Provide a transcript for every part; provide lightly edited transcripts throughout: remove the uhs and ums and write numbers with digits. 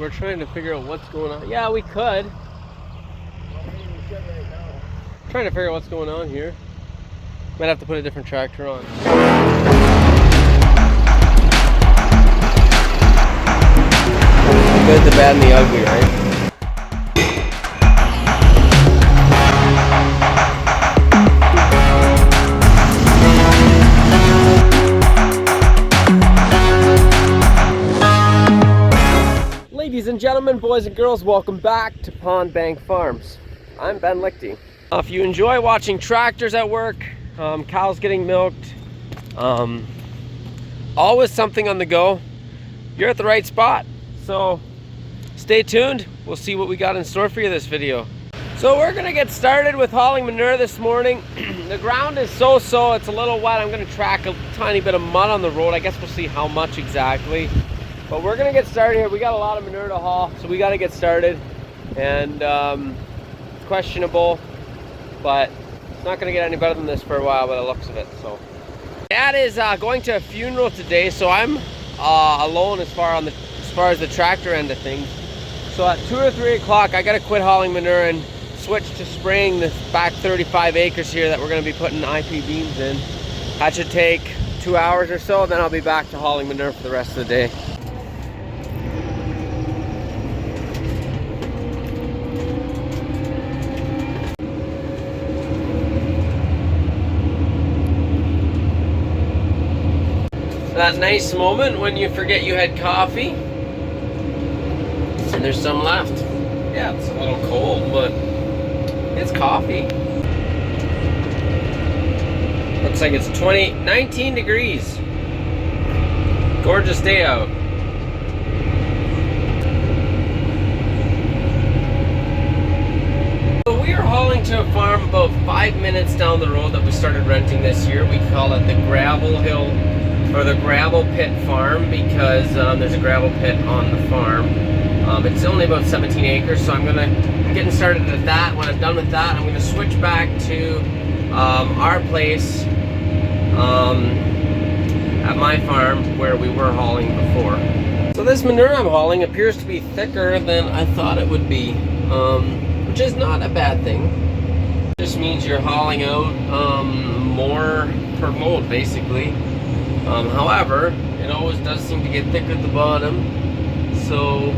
we're trying to figure out what's going on. Yeah, we could. Trying to figure out what's going on here. Might have to put a different tractor on. The good, the bad, and the ugly, right? Ladies and gentlemen, boys and girls, welcome back to Pond Bank Farms. I'm Ben Lichty. If you enjoy watching tractors at work, cows getting milked, always something on the go, you're at the right spot. So stay tuned. We'll see what we got in store for you this video. So we're gonna get started with hauling manure this morning. The ground is so-so, it's a little wet. I'm gonna track a tiny bit of mud on the road. I guess we'll see how much exactly. But we're gonna get started here. We got a lot of manure to haul, so we gotta get started. And it's questionable, but it's not gonna get any better than this for a while by the looks of it. So Dad is going to a funeral today, so I'm alone as far as the tractor end of things. So at 2 or 3 o'clock, I gotta quit hauling manure and switch to spraying this back 35 acres here that we're gonna be putting IP beans in. That should take 2 hours or so, then I'll be back to hauling manure for the rest of the day. That nice moment when you forget you had coffee and there's some left. Yeah, it's a little cold, but it's coffee. Looks like it's 19 degrees. Gorgeous day out. So we are hauling to a farm about 5 minutes down the road that we started renting this year. We call it the Gravel Hill or the Gravel Pit Farm because there's a gravel pit on the farm. It's only about 17 acres, so I'm getting started at that. When I'm done with that, I'm gonna switch back to our place at my farm where we were hauling before. So this manure I'm hauling appears to be thicker than I thought it would be, which is not a bad thing. It just means you're hauling out more per load, basically. However, it always does seem to get thick at the bottom, so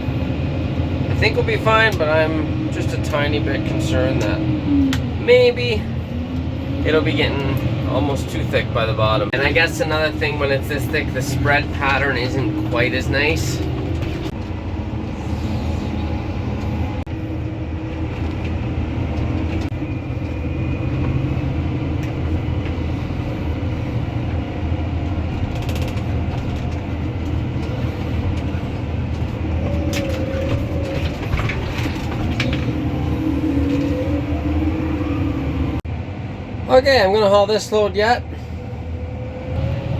I think we'll be fine, but I'm just a tiny bit concerned that maybe it'll be getting almost too thick by the bottom. And I guess another thing, when it's this thick, the spread pattern isn't quite as nice. Okay, I'm gonna haul this load yet,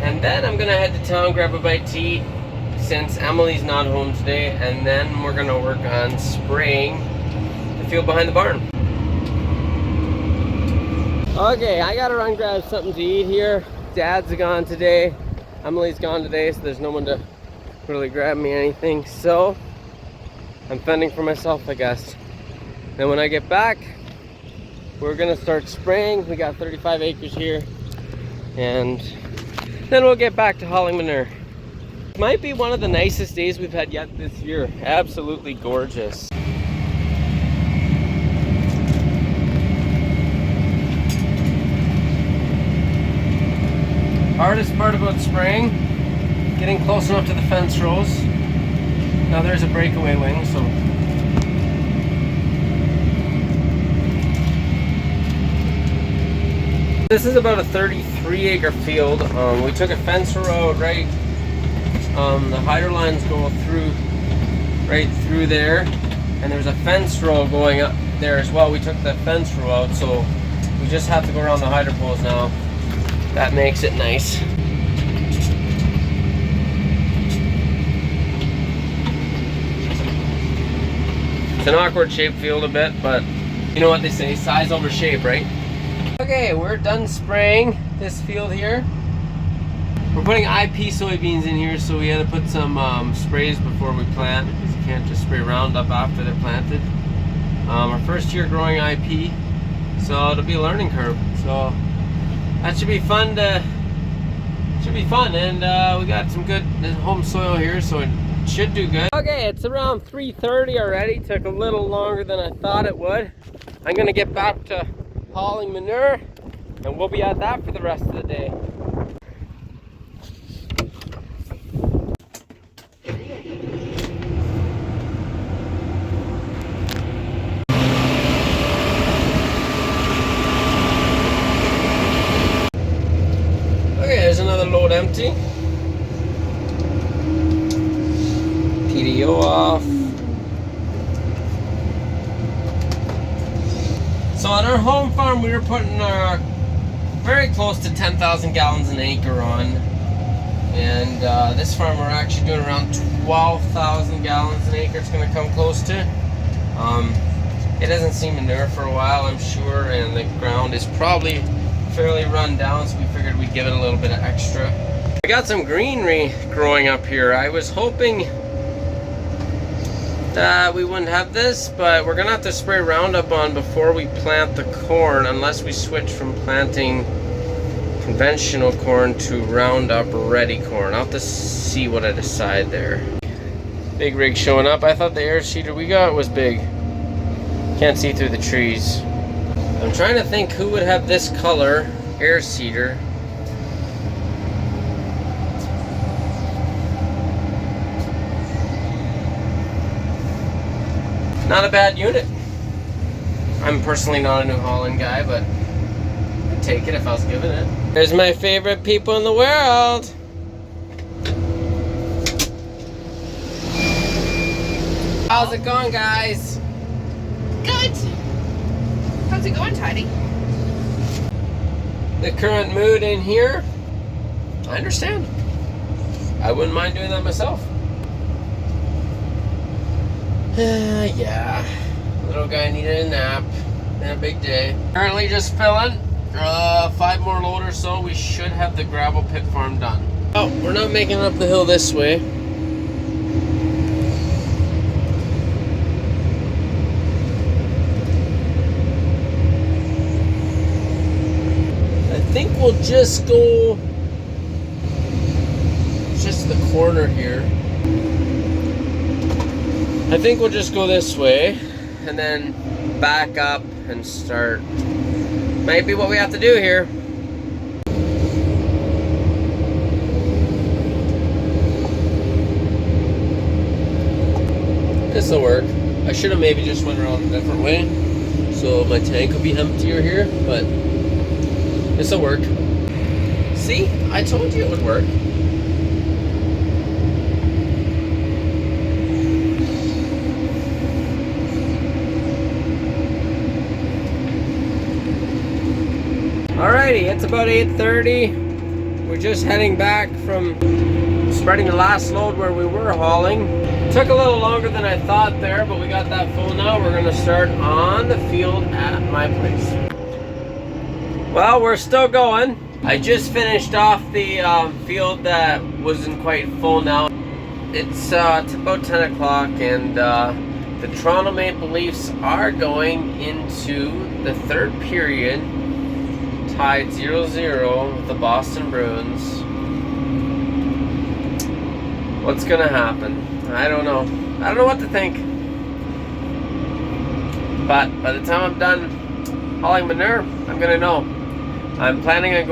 and then I'm gonna head to town, grab a bite to eat since Emily's not home today, and then we're gonna work on spraying the field behind the barn. Okay, I gotta run grab something to eat here. Dad's gone today, Emily's gone today, so there's no one to really grab me anything, so I'm fending for myself, I guess. Then when I get back, we're gonna start spraying. We got 35 acres here, and then we'll get back to hauling manure. Might be one of the nicest days we've had yet this year. Absolutely gorgeous. Hardest part about spraying, getting close enough to the fence rows. Now there's a breakaway wing, so this is about a 33 acre field. We took a fence row out right. The hydro lines go through right through there, and there's a fence row going up there as well. We took the fence row out, so we just have to go around the hydro poles now. That makes it nice. It's an awkward shaped field a bit, but you know what they say, size over shape, right? Okay, we're done spraying this field here. We're putting IP soybeans in here, so we had to put some sprays before we plant, because you can't just spray Roundup after they're planted. Our first year growing IP, so it'll be a learning curve. So that should be fun and we got some good home soil here, so it should do good. Okay, it's around 3:30 already. Took a little longer than I thought it would. I'm gonna get back to hauling manure, and we'll be at that for the rest of the day. Okay, there's another load empty. PDO off. So on our home farm, we were putting our very close to 10,000 gallons an acre on, and this farm we're actually doing around 12,000 gallons an acre. It's going to come close to. It hasn't seen manure for a while, I'm sure, and the ground is probably fairly run down, so we figured we'd give it a little bit of extra. I got some greenery growing up here. I was hoping that we wouldn't have this, but we're gonna have to spray Roundup on before we plant the corn, unless we switch from planting conventional corn to Roundup ready corn. I'll have to see what I decide there. Big rig showing up. I thought the air seeder we got was big. Can't see through the trees. I'm trying to think who would have this color air seeder. Not a bad unit. I'm personally not a New Holland guy, but I'd take it if I was given it. There's my favorite people in the world. How's it going, guys? Good. How's it going, Tidy? The current mood in here, I understand. I wouldn't mind doing that myself. Yeah, little guy needed a nap. Been a big day. Currently just filling. 5 more load or so, we should have the gravel pit farm done. Oh, we're not making it up the hill this way. I think we'll just go just the corner here. I think we'll just go this way and then back up and start. Might be what we have to do here. This'll work. I should have maybe just went around a different way so my tank will be emptier here, but this'll work. See? I told you it would work. Alrighty, it's about 8:30. We're just heading back from spreading the last load where we were hauling. Took a little longer than I thought there, but we got that full now. We're gonna start on the field at my place. Well, we're still going. I just finished off the field that wasn't quite full now. It's about 10 o'clock, and the Toronto Maple Leafs are going into the third period, tied 0-0 with the Boston Bruins. What's gonna happen? I don't know. I don't know what to think. But by the time I'm done hauling manure, I'm gonna know. I'm planning on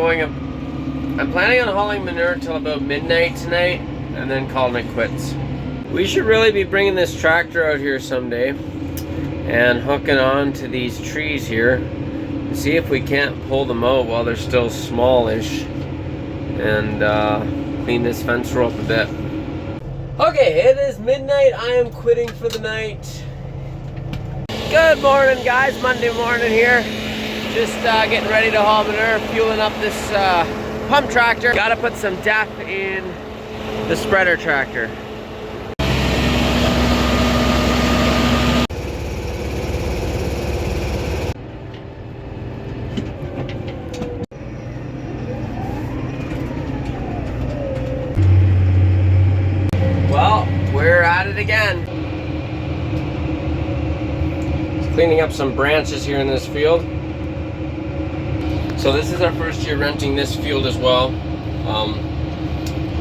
hauling manure till about midnight tonight, and then calling it quits. We should really be bringing this tractor out here someday and hooking on to these trees here. See if we can't pull them out while they're still smallish and clean this fence row up a bit. Okay, it is midnight. I am quitting for the night. Good morning, guys. Monday morning here. Just getting ready to haul manure, fueling up this pump tractor. Gotta put some DEF in the spreader tractor. Cleaning up some branches here in this field. So this is our first year renting this field as well.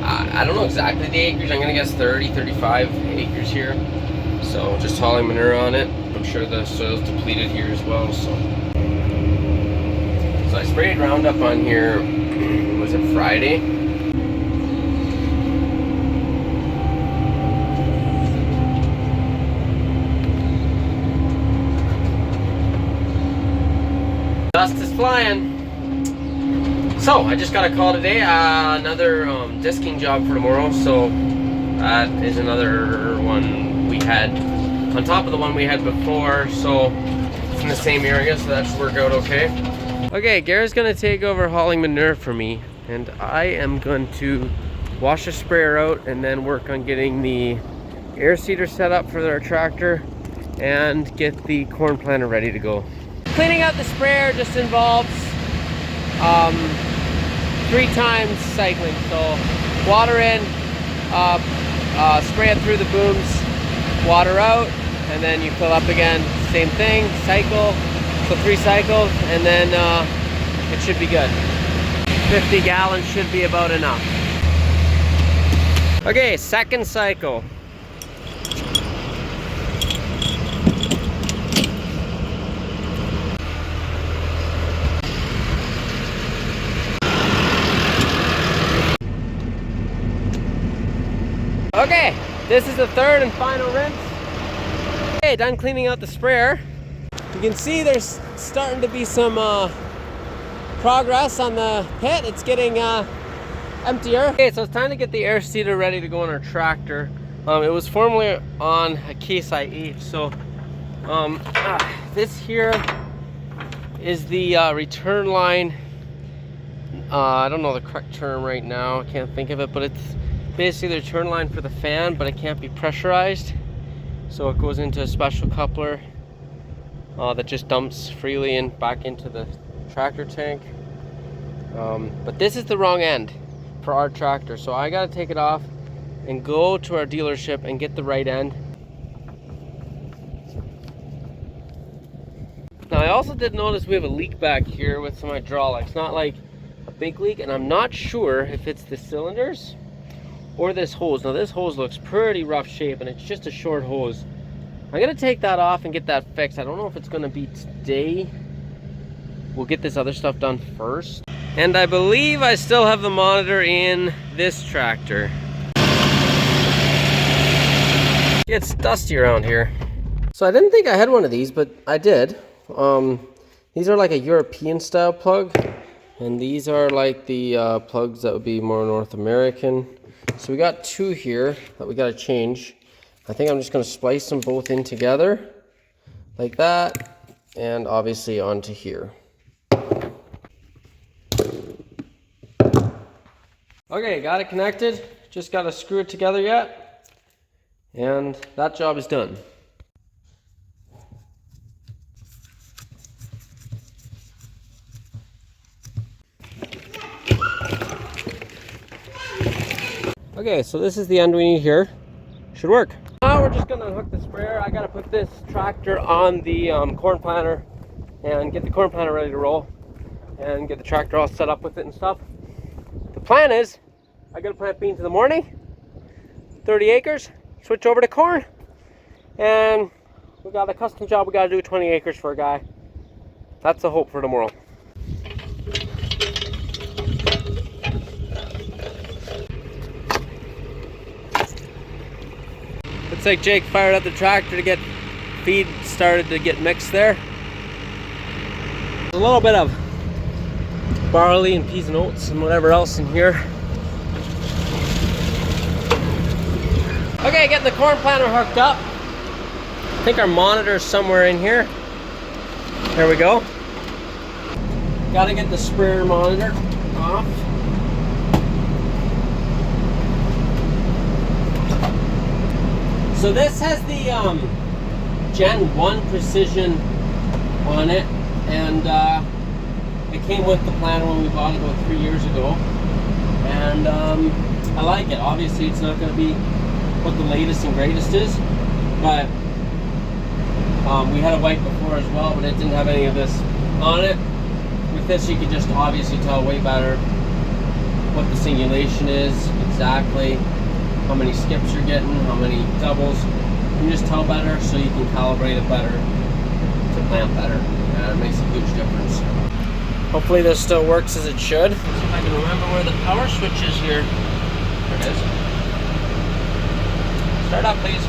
I don't know exactly the acres. I'm gonna guess 30, 35 acres here. So just hauling manure on it. I'm sure the soil's depleted here as well. So I sprayed Roundup on here, was it Friday? Dust is flying. So I just got a call today, another disking job for tomorrow. So that is another one we had on top of the one we had before. So it's in the same area, so that should work out okay. Okay, Garrett's gonna take over hauling manure for me, and I am going to wash the sprayer out and then work on getting the air seeder set up for our tractor and get the corn planter ready to go. Cleaning out the sprayer just involves 3 times cycling. So water in, spray it through the booms, water out, and then you fill up again. Same thing, cycle. So 3 cycles, and then it should be good. 50 gallons should be about enough. Okay, second cycle. Okay, this is the third and final rinse. Okay, done cleaning out the sprayer. You can see there's starting to be some progress on the pit. It's getting emptier. Okay, so it's time to get the air seeder ready to go on our tractor. It was formerly on a Case IH. So this here is the return line. I don't know the correct term right now. I can't think of it, but it's basically the return line for the fan, but it can't be pressurized. So it goes into a special coupler that just dumps freely and back into the tractor tank. But this is the wrong end for our tractor, so I gotta take it off and go to our dealership and get the right end. Now I also did notice we have a leak back here with some hydraulics, not like a big leak, and I'm not sure if it's the cylinders or this hose. Now this hose looks pretty rough shape and it's just a short hose. I'm gonna take that off and get that fixed. I don't know if it's gonna be today. We'll get this other stuff done first. And I believe I still have the monitor in this tractor. It's dusty around here. So I didn't think I had one of these, but I did. These are like a European style plug, and these are like the plugs that would be more North American. So we got 2 here that we gotta change. I think I'm just gonna splice them both in together like that, and obviously onto here. Okay, got it connected. Just gotta screw it together yet, and that job is done. Okay, so this is the end we need here. Should work. Now we're just gonna unhook the sprayer. I gotta put this tractor on the corn planter and get the corn planter ready to roll and get the tractor all set up with it and stuff. The plan is I gotta plant beans in the morning, 30 acres, switch over to corn, and we got a custom job we gotta do 20 acres for a guy. That's the hope for tomorrow. Looks like Jake fired up the tractor to get feed started to get mixed there. There's a little bit of barley and peas and oats and whatever else in here. Okay, getting the corn planter hooked up. I think our monitor is somewhere in here. There we go. Gotta get the sprayer monitor off. So this has the Gen 1 Precision on it, and it came with the planter when we bought it about 3 years ago. And I like it. Obviously it's not going to be what the latest and greatest is, but We had a white before as well, but it didn't have any of this on it. With this, you can just obviously tell way better what the singulation is exactly, how many skips you're getting, how many doubles. You can just tell better, so you can calibrate it better to plant better. And it makes a huge difference. Hopefully this still works as it should. Let's see if I can remember where the power switch is here. There it is. Start up, please.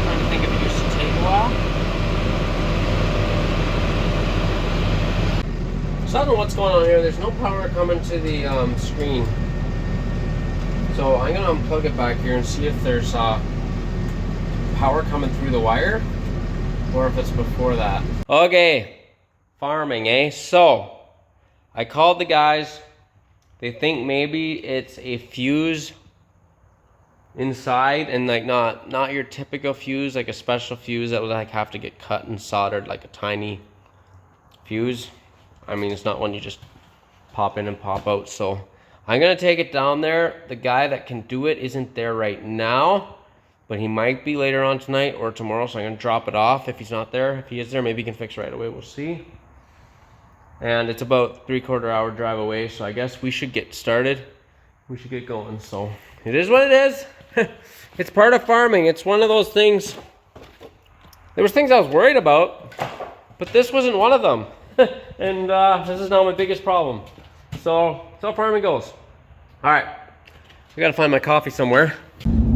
Trying to think if it used to take a while. So I don't know what's going on here. There's no power coming to the screen. So I'm gonna unplug it back here and see if there's power coming through the wire or if it's before that. Okay, farming, eh? So I called the guys. They think maybe it's a fuse inside, and like not your typical fuse, like a special fuse that would like have to get cut and soldered, like a tiny fuse. I mean, it's not one you just pop in and pop out. So I'm gonna take it down there. The guy that can do it isn't there right now, but he might be later on tonight or tomorrow, so I'm gonna drop it off if he's not there. If he is there, maybe he can fix it right away, we'll see. And it's about 3/4 hour drive away, so I guess we should get started. We should get going, so it is what it is. It's part of farming. It's one of those things. There was things I was worried about, but this wasn't one of them. And this is now my biggest problem. So that's how farming goes. All right, we gotta find my coffee somewhere.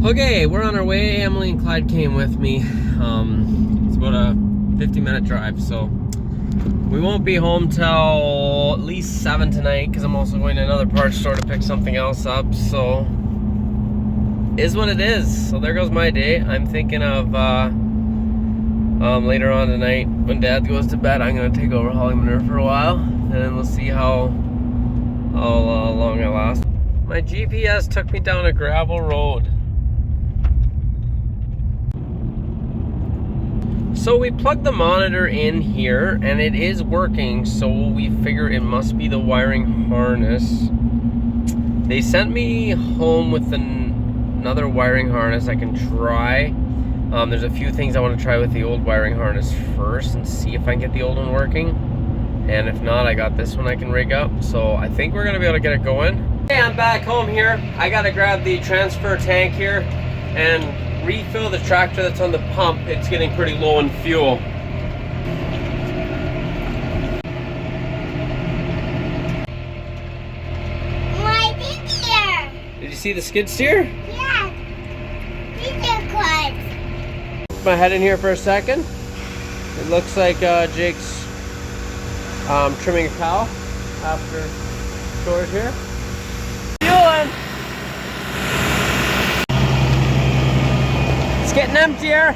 Okay, we're on our way. Emily and Clyde came with me. It's about a 50-minute drive, so we won't be home till at least 7 tonight, because I'm also going to another parts store to pick something else up. So is what it is. So there goes my day. I'm thinking of later on tonight when Dad goes to bed, I'm gonna take over hauling manure for a while, and then we'll see how long I last. My GPS took me down a gravel road. So we plugged the monitor in here and it is working, so we figure it must be the wiring harness. They sent me home with another wiring harness I can try. There's a few things I want to try with the old wiring harness first and see if I can get the old one working. And if not, I got this one I can rig up. So I think we're gonna be able to get it going. Okay, I'm back home here. I gotta grab the transfer tank here and refill the tractor that's on the pump. It's getting pretty low in fuel. My picture. Did you see the skid steer? Yeah. Picture cards. Put my head in here for a second. It looks like Jake's trimming a cow after chores here. Fueling! It's getting emptier.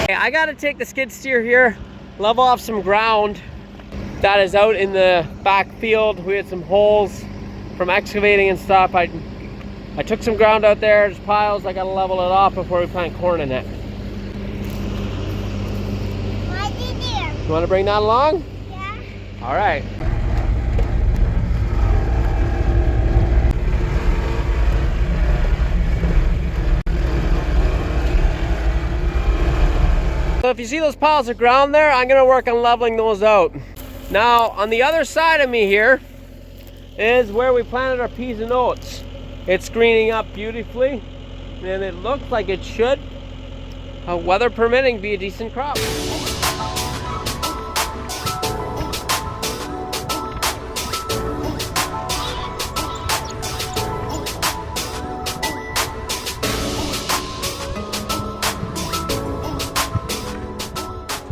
Okay, I gotta take the skid steer here, level off some ground that is out in the back field. We had some holes from excavating and stuff. I took some ground out there, there's piles. I gotta level it off before we plant corn in it. You want to bring that along? Yeah. All right. So if you see those piles of ground there, I'm going to work on leveling those out. Now, on the other side of me here is where we planted our peas and oats. It's greening up beautifully, and it looks like it should, weather permitting, be a decent crop.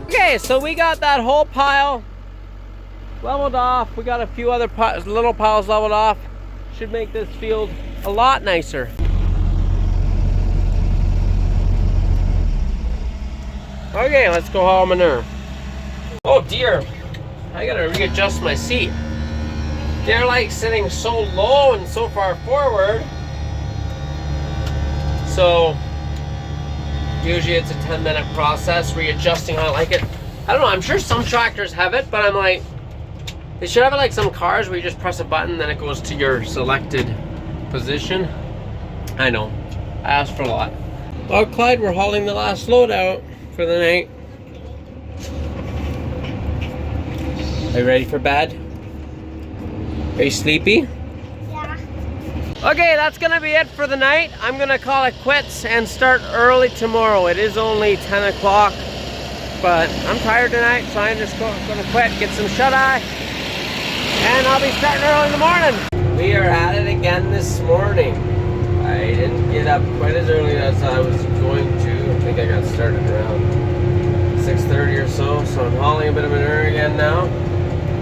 Okay, so we got that whole pile leveled off. We got a few other little piles leveled off. Should make this field a lot nicer. Okay, let's go haul manure. Oh dear, I gotta readjust my seat. They're like sitting so low and so far forward. So usually it's a 10-minute process readjusting how I like it. I don't know, I'm sure some tractors have it, but I'm like, they should have it like some cars where you just press a button, then it goes to your selected position. I know, I asked for a lot. Well, Clyde, we're hauling the last load out for the night. Are you ready for bed? Are you sleepy? Yeah. Okay, that's gonna be it for the night. I'm gonna call it quits and start early tomorrow. It is only 10 o'clock, but I'm tired tonight, so I'm just gonna quit, get some shut-eye, and I'll be starting early in the morning. We are at it again this morning. I didn't get up quite as early as I was going to. I think I got started around 6:30 or so, so I'm hauling a bit of manure again now.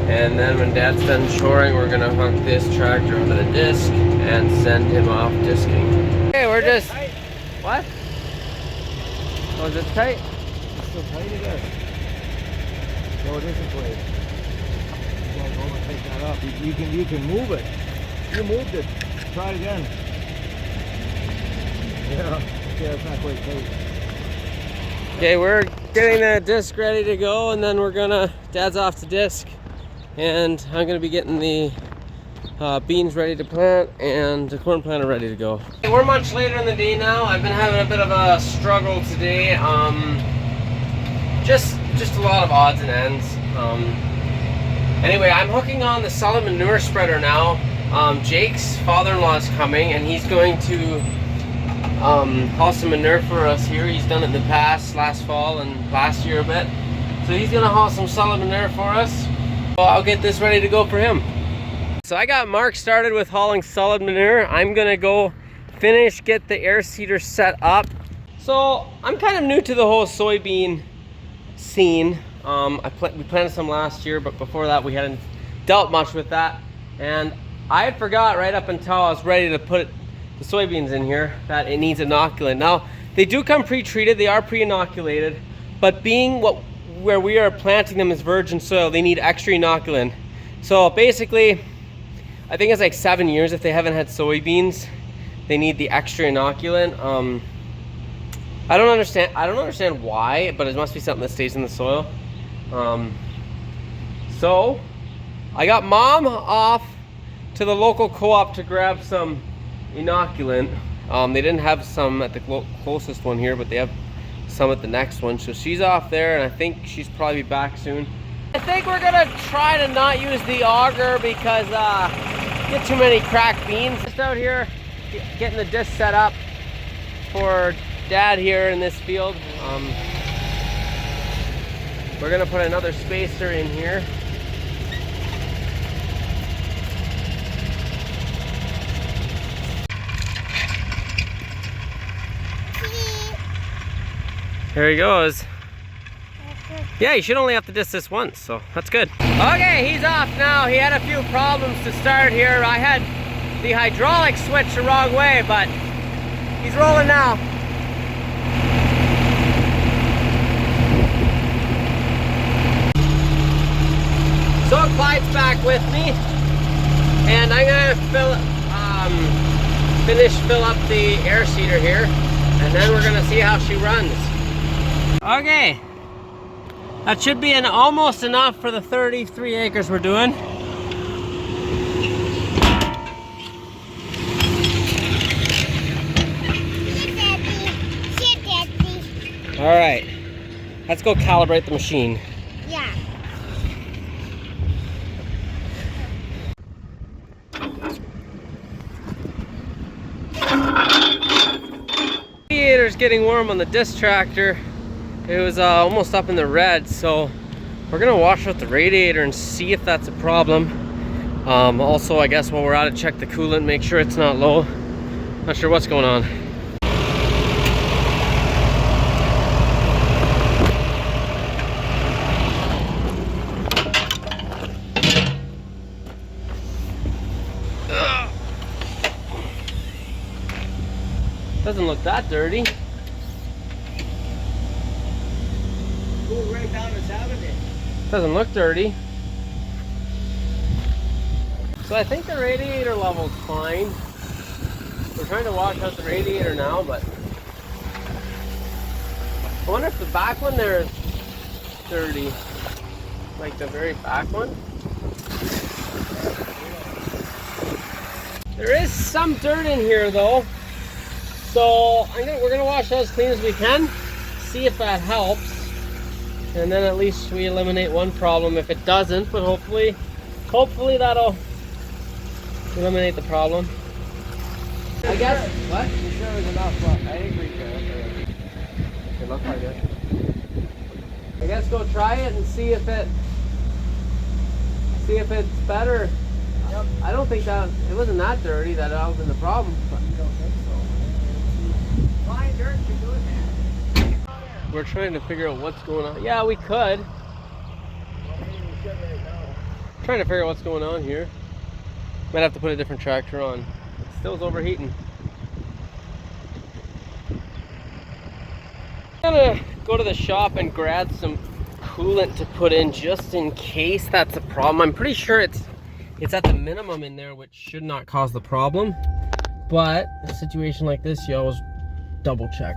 And then when Dad's done shoring, we're gonna hook this tractor onto the disc and send him off disking. Okay, we're just... What? Oh, is it tight? It's still tight again. No, it isn't tight. You gotta go and take that up. You can move it. You moved it. Try it again. Yeah, it's not quite tight. Okay, we're getting the disc ready to go, and then we're gonna... Dad's off the disc. And I'm gonna be getting the beans ready to plant and the corn planter ready to go. We're much later in the day now. I've been having a bit of a struggle today. Just a lot of odds and ends. Anyway, I'm hooking on the solid manure spreader now. Jake's father-in-law is coming, and he's going to haul some manure for us here. He's done it in the past, last fall and last year a bit. So he's gonna haul some solid manure for us. So I'll get this ready to go for him. So I got Mark started with hauling solid manure. I'm gonna go finish, get the air seeder set up. So I'm kind of new to the whole soybean scene. We planted some last year, but before that we hadn't dealt much with that. And I forgot right up until I was ready to put the soybeans in here that it needs inoculant. Now, they do come pre-treated, they are pre-inoculated, but being where we are planting them as virgin soil, they need extra inoculant. So basically, I think it's like 7 years if they haven't had soybeans, they need the extra inoculant. I don't understand why, but it must be something that stays in the soil. So I got Mom off to the local co-op to grab some inoculant. They didn't have some at the closest one here, but they have some at the next one. So she's off there, and I think she's probably back soon. I think we're gonna try to not use the auger because get too many cracked beans. Just out here getting the disc set up for Dad here in this field. We're gonna put another spacer in here. There he goes. Yeah, you should only have to disc this once, so that's good. Okay, he's off now. He had a few problems to start here. I had the hydraulic switch the wrong way, but he's rolling now. So Clyde's back with me, and I'm gonna fill up the air seeder here, and then we're gonna see how she runs. Okay, that should be almost enough for the 33 acres we're doing. All right, let's go calibrate the machine. Yeah. Radiator's getting warm on the disc tractor. It was almost up in the red, so we're gonna wash out the radiator and see if that's a problem. Also, I guess while we're at it, check the coolant, make sure it's not low. Not sure what's going on. Doesn't look that dirty. Right down as having it. Doesn't look dirty. So I think the radiator level's fine. We're trying to wash out the radiator now, but I wonder if the back one there is dirty. Like the very back one. There is some dirt in here though. So we're gonna wash that as clean as we can. See if that helps. And then at least we eliminate one problem. If it doesn't, but hopefully that'll eliminate the problem. I guess. What? You sure there's enough? I agree. It looks like it. I guess go try it and see if it's better. Yep. I don't think that it wasn't that dirty that that was the problem. But You don't think so? Fine dirt, you're doing that. we're trying to figure out what's going on. Yeah, we could. Well, maybe we should right now. Trying to figure out what's going on here. Might have to put a different tractor on. It still's overheating. I'm gonna go to the shop and grab some coolant to put in just in case that's a problem. I'm pretty sure it's at the minimum in there, which should not cause the problem. But a situation like this, you always double check.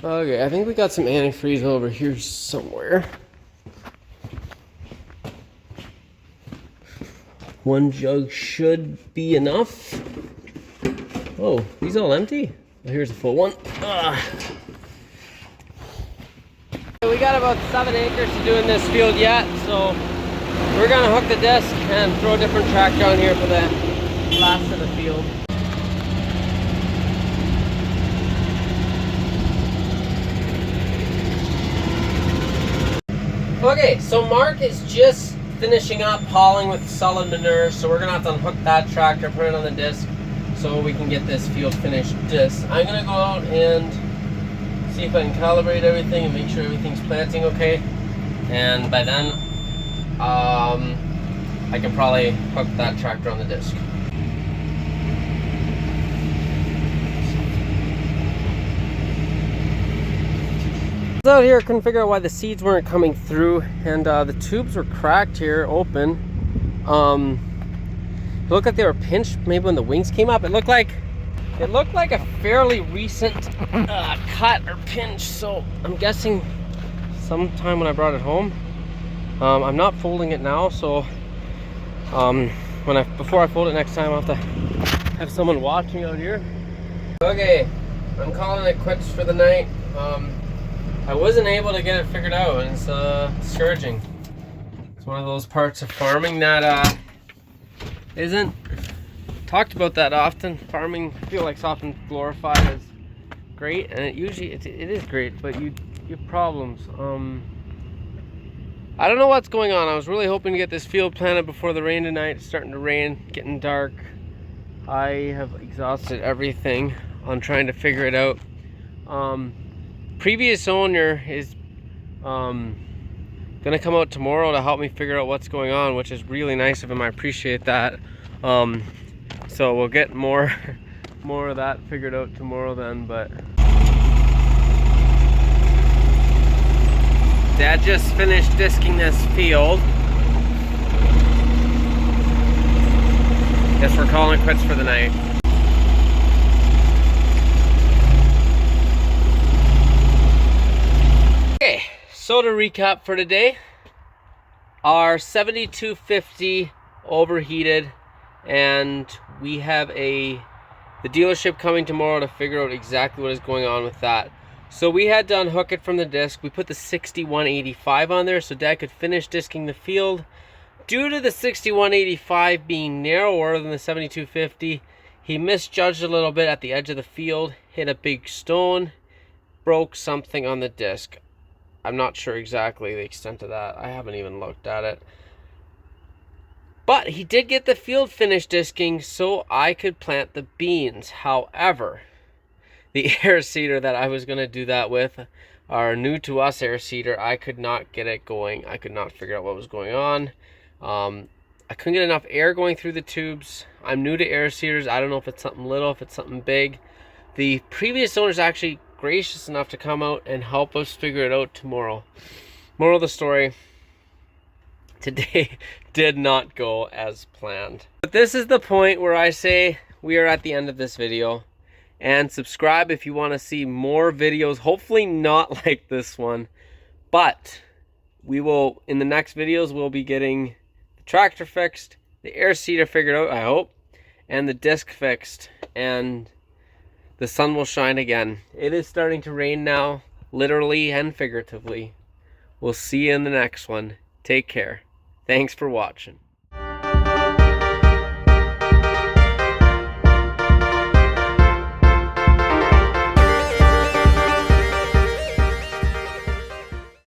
Okay, I think we got some antifreeze over here somewhere. One jug should be enough. Oh, these all empty? Oh, here's a full one. Ugh. We got about 7 acres to do in this field yet, so we're gonna hook the disc and throw a different tractor on here for the last of the field. Okay, so Mark is just finishing up hauling with solid manure, so we're gonna have to unhook that tractor, put it on the disc, so we can get this field finished disc. I'm gonna go out and see if I can calibrate everything and make sure everything's planting okay, and by then I can probably hook that tractor on the disc. Out here, couldn't figure out why the seeds weren't coming through, and the tubes were cracked here, open. It looked like they were pinched maybe when the wings came up. It looked like a fairly recent cut or pinch, so I'm guessing sometime when I brought it home. I'm not folding it now, so before I fold it next time, I'll have to have someone watching out here. Okay, I'm calling it quits for the night. I wasn't able to get it figured out, and it's discouraging. It's one of those parts of farming that isn't talked about that often. Farming, I feel like, it's often glorified as great, and it is great, but you have problems. I don't know what's going on. I was really hoping to get this field planted before the rain tonight. It's starting to rain, getting dark. I have exhausted everything on trying to figure it out. Previous owner is gonna come out tomorrow to help me figure out what's going on, which is really nice of him. I appreciate that. So we'll get more of that figured out tomorrow then. But Dad just finished disking this field. Guess we're calling it quits for the night. Okay, so to recap for today, our 7250 overheated, and we have the dealership coming tomorrow to figure out exactly what is going on with that. So we had to unhook it from the disc. We put the 6185 on there so Dad could finish disking the field. Due to the 6185 being narrower than the 7250, he misjudged a little bit at the edge of the field, hit a big stone, broke something on the disc. I'm not sure exactly the extent of that. I haven't even looked at it. But he did get the field finished disking so I could plant the beans. However, the air seeder that I was going to do that with, our new to us air seeder, I could not get it going. I could not figure out what was going on. I couldn't get enough air going through the tubes. I'm new to air seeders. I don't know if it's something little, if it's something big. The previous owner's actually gracious enough to come out and help us figure it out tomorrow. Moral of the story, today did not go as planned. But this is the point where I say we are at the end of this video. And subscribe if you want to see more videos, hopefully not like this one, but we will, in the next videos, we'll be getting the tractor fixed, the air seeder figured out, I hope, and the disc fixed, and the sun will shine again. It is starting to rain now, literally and figuratively. We'll see you in the next one. Take care. Thanks for watching.